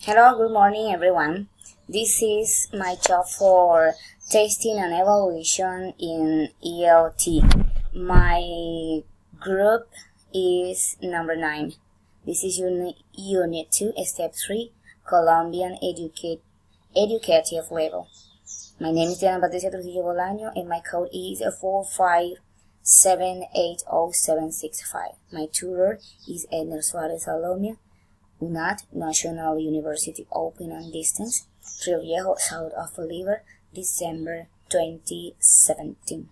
Hello, good morning everyone. This is my job for testing and evaluation in ELT. My group is number 9. This is unit 2, step 3, Colombian educative level. My name is Diana Patricia Trujillo Bolaño and my code is 4578075. My tutor is Edner Suarez Salomia. UNAT, National University Open and Distance, Rio Viejo, south of Bolívar, December 2017.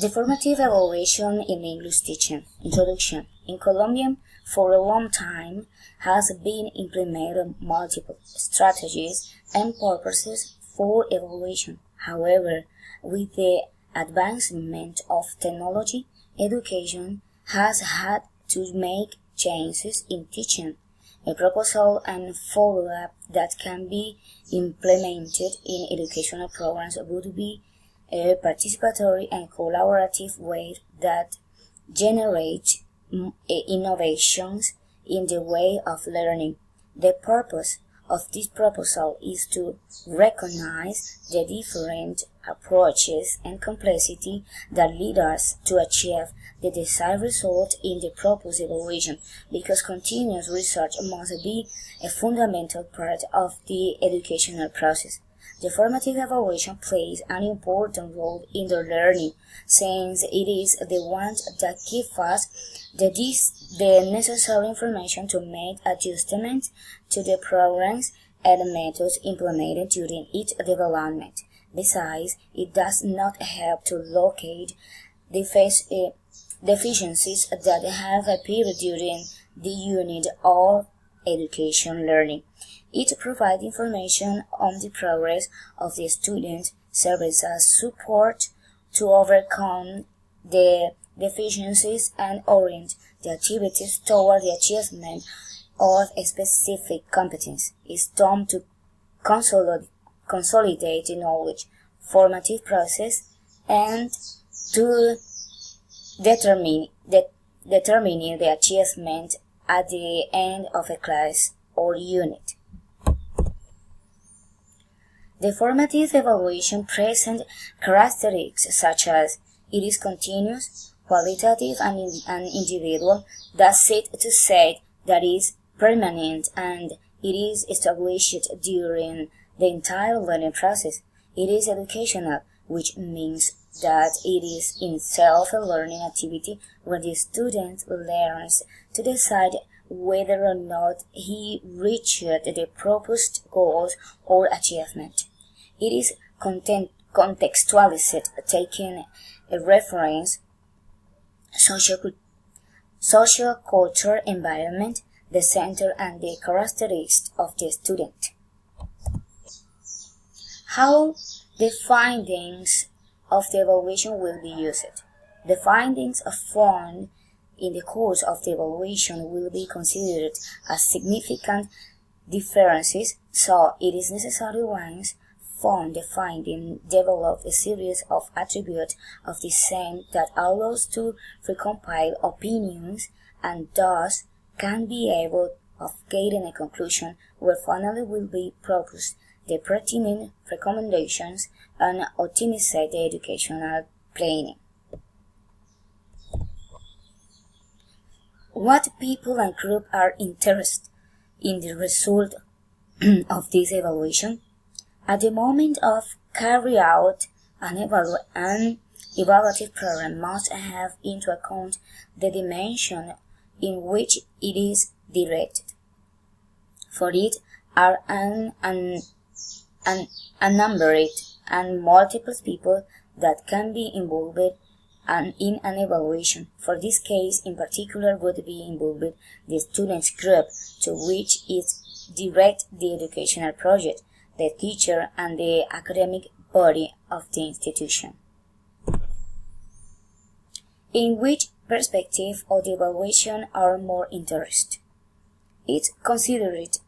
The formative evaluation in English teaching. Introduction. In Colombia, for a long time, has been implemented multiple strategies and purposes for evaluation. However, with the advancement of technology, education has had to make changes in teaching. A proposal and follow-up that can be implemented in educational programs would be a participatory and collaborative way that generates innovations in the way of learning. The purpose of this proposal is to recognize the different approaches and complexity that lead us to achieve the desired result in the proposed evaluation, because continuous research must be a fundamental part of the educational process. The formative evaluation plays an important role in the learning, since it is the one that gives us the necessary information to make adjustments to the programs and methods implemented during its development. Besides, it does not help to locate deficiencies that have appeared during the unit of education learning. It provides information on the progress of the student, serves as support to overcome the deficiencies and orient the activities toward the achievement of a specific competence. Is done to consolidate the knowledge formative process and to determine the achievement at the end of a class or unit. The formative evaluation presents characteristics such as it is continuous, qualitative, and individual. That's it to say that it is permanent and it is established during the entire learning process. It is educational, which means that it is in itself a learning activity where the student learns to decide whether or not he reached the proposed goals or achievement. It is contextualized, taking a reference, socio-cultural environment, the center, and the characteristics of the student. How the findings of the evaluation will be used. The findings found in the course of the evaluation will be considered as significant differences, so it is necessary once found the finding develop a series of attributes of the same that allows to recompile opinions and thus can be able of getting a conclusion where finally will be proposed the pertinent recommendations and optimize the educational planning. What people and group are interested in the result of this evaluation? At the moment of carry out an evaluative program must have into account the dimension in which it is directed. For it are unnumbered and multiple people that can be involved in an evaluation. For this case in particular would be involved the students group to which is direct the educational project, the teacher, and the academic body of the institution. In which perspective of the evaluation are more interested? It's considered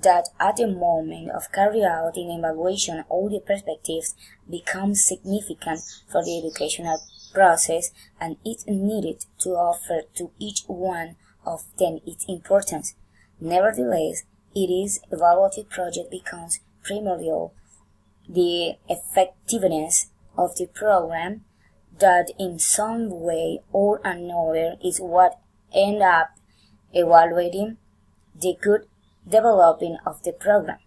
that at the moment of carry out an evaluation all the perspectives become significant for the educational process and it needed to offer to each one of them its importance. Nevertheless, it is evaluative project becomes primordial. The effectiveness of the program that in some way or another is what end up evaluating the good developing of the program.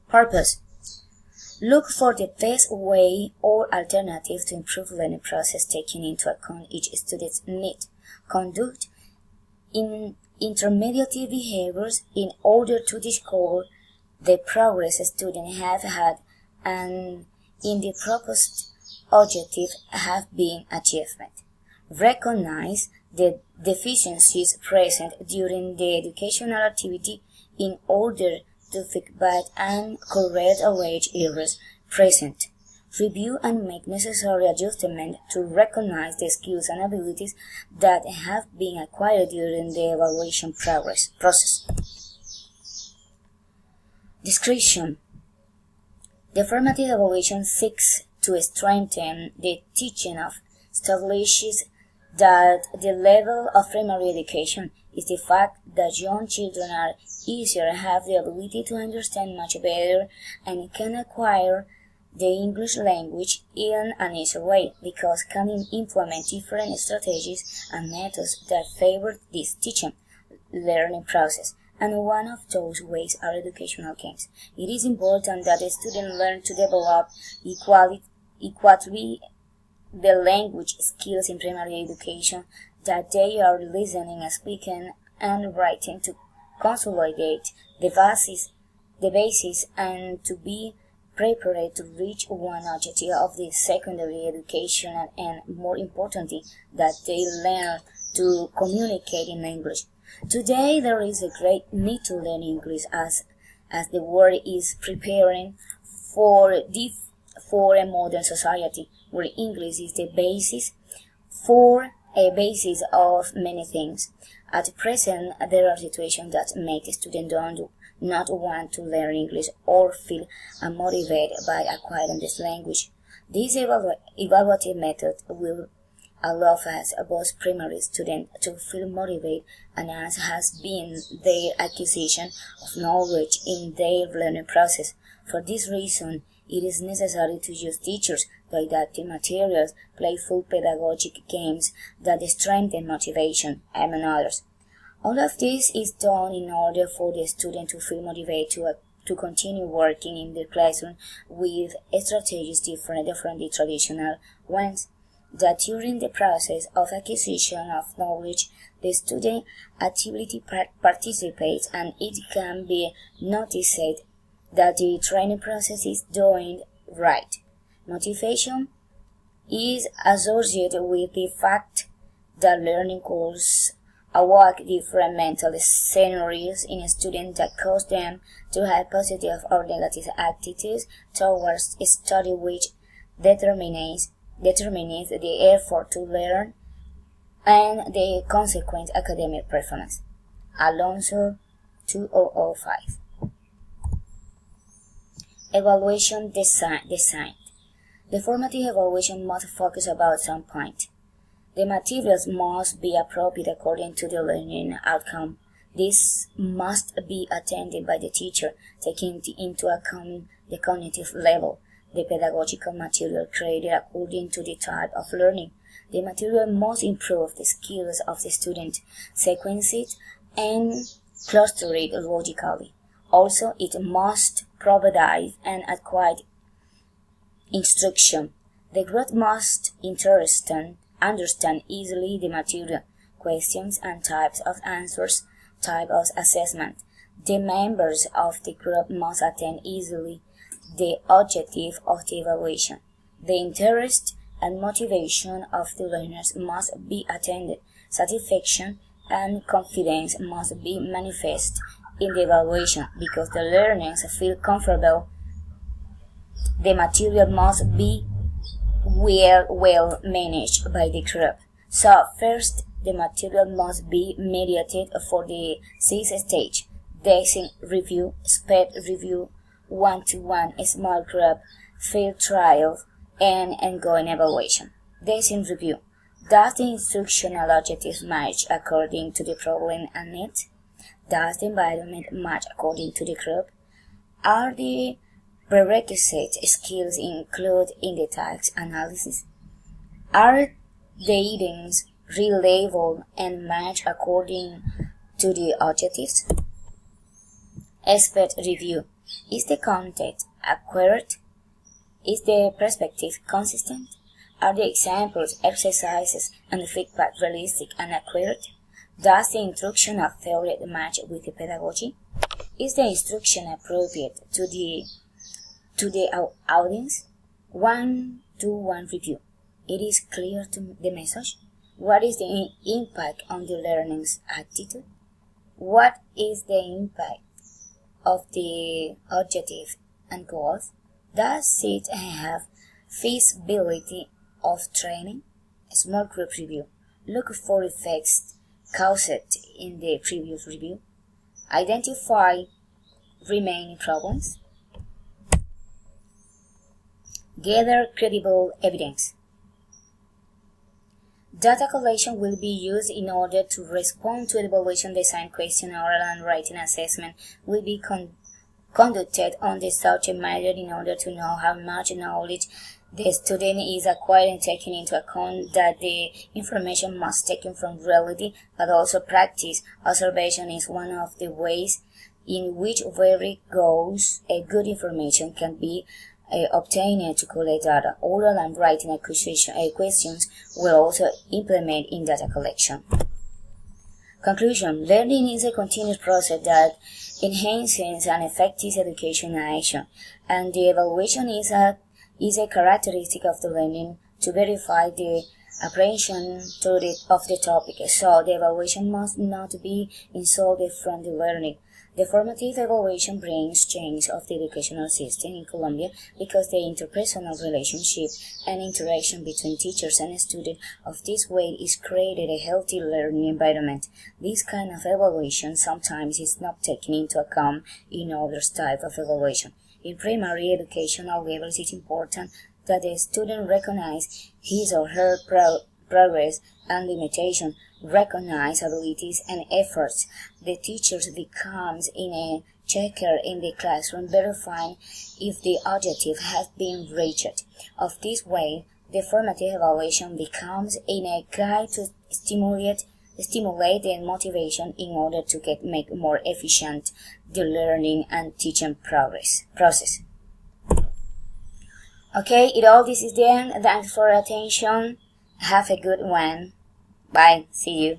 Purpose. Look for the best way or alternative to improve learning process taking into account each student's need, conduct, in intermediate behaviors in order to discover the progress students have had and in the proposed objective have been achievement. Recognize the deficiencies present during the educational activity in order to fix bad and correct alleged errors present. Review and make necessary adjustments to recognize the skills and abilities that have been acquired during the evaluation process. Description. The formative evaluation seeks to strengthen the teaching of establishes that the level of primary education is the fact that young children are easier, have the ability to understand much better, and can acquire the English language in an easier way because can implement different strategies and methods that favor this teaching learning process. And one of those ways are educational games. It is important that the students learn to develop equally the language skills in primary education that they are listening, speaking, and writing to consolidate the basis and to be prepared to reach one objective of the secondary education and more importantly, that they learn to communicate in English. Today there is a great need to learn English as the world is preparing for a modern society where English is the basis of many things. At present, there are situations that make students not want to learn English or feel unmotivated by acquiring this language. This evaluative method will allow us, both primary students, to feel motivated and as has been their acquisition of knowledge in their learning process. For this reason, it is necessary to use teachers, didactic materials, playful pedagogic games that strengthen motivation, among others. All of this is done in order for the student to feel motivated to continue working in the classroom with strategies different from the traditional ones. That during the process of acquisition of knowledge, the student actively participates and it can be noticed that the training process is doing right. Motivation is associated with the fact that learning courses awake different mental scenarios in students that cause them to have positive or negative attitudes towards a study which determines the effort to learn and the consequent academic performance. Alonso 2005. Evaluation design. The formative evaluation must focus about some point. The materials must be appropriate according to the learning outcome. This must be attended by the teacher, taking into account the cognitive level, the pedagogical material created according to the type of learning. The material must improve the skills of the student, sequence it, and cluster it logically. Also, it must provide an adequate instruction. The group must understand easily the material, questions and types of answers, type of assessment. The members of the group must attend easily the objective of the evaluation. The interest and motivation of the learners must be attended. Satisfaction and confidence must be manifest in the evaluation because the learners feel comfortable. The material must be well managed by the group. So first, the material must be mediated for the 6th stage, design review, speed review, one-to-one small group, field trials, and ongoing evaluation. Design review. Does the instructional objectives match according to the problem and need? Does the environment match according to the group? Are the prerequisite skills included in the task analysis? Are the items reliable and match according to the objectives? Expert review. Is the content accurate? Is the perspective consistent? Are the examples, exercises, and feedback realistic and accurate? Does the instructional theory match with the pedagogy? Is the instruction appropriate to the audience? 1-to-1 review. It is clear to the message. What is the impact on the learner's attitude? What is the impact of the objective and goals? Does it have feasibility of training? A small group review. Look for effects caused in the previous review. Identify remaining problems. Gather credible evidence. Data collection will be used in order to respond to evaluation design question. Oral and writing assessment will be conducted on the subject matter in order to know how much knowledge the student is acquiring, taking into account that the information must be taken from reality, but also practice. Observation is one of the ways in which very good information can be obtained to collect data. Oral and writing questions will also implement in data collection. Conclusion. Learning is a continuous process that enhances an effective education action, and the evaluation is a characteristic of the learning to verify the apprehension of the topic. So the evaluation must not be insulated from the learning. The formative evaluation brings change of the educational system in Colombia because the interpersonal relationship and interaction between teachers and students of this way is created a healthy learning environment. This kind of evaluation sometimes is not taken into account in other types of evaluation. In primary educational levels, it is important that the student recognize his or her progress and limitation, recognize abilities and efforts. The teacher becomes a checker in the classroom, verifying if the objective has been reached. Of this way, the formative evaluation becomes a guide to stimulate the motivation in order to make more efficient the learning and teaching process. Okay, this is the end. Thanks for your attention. Have a good one. Bye. See you.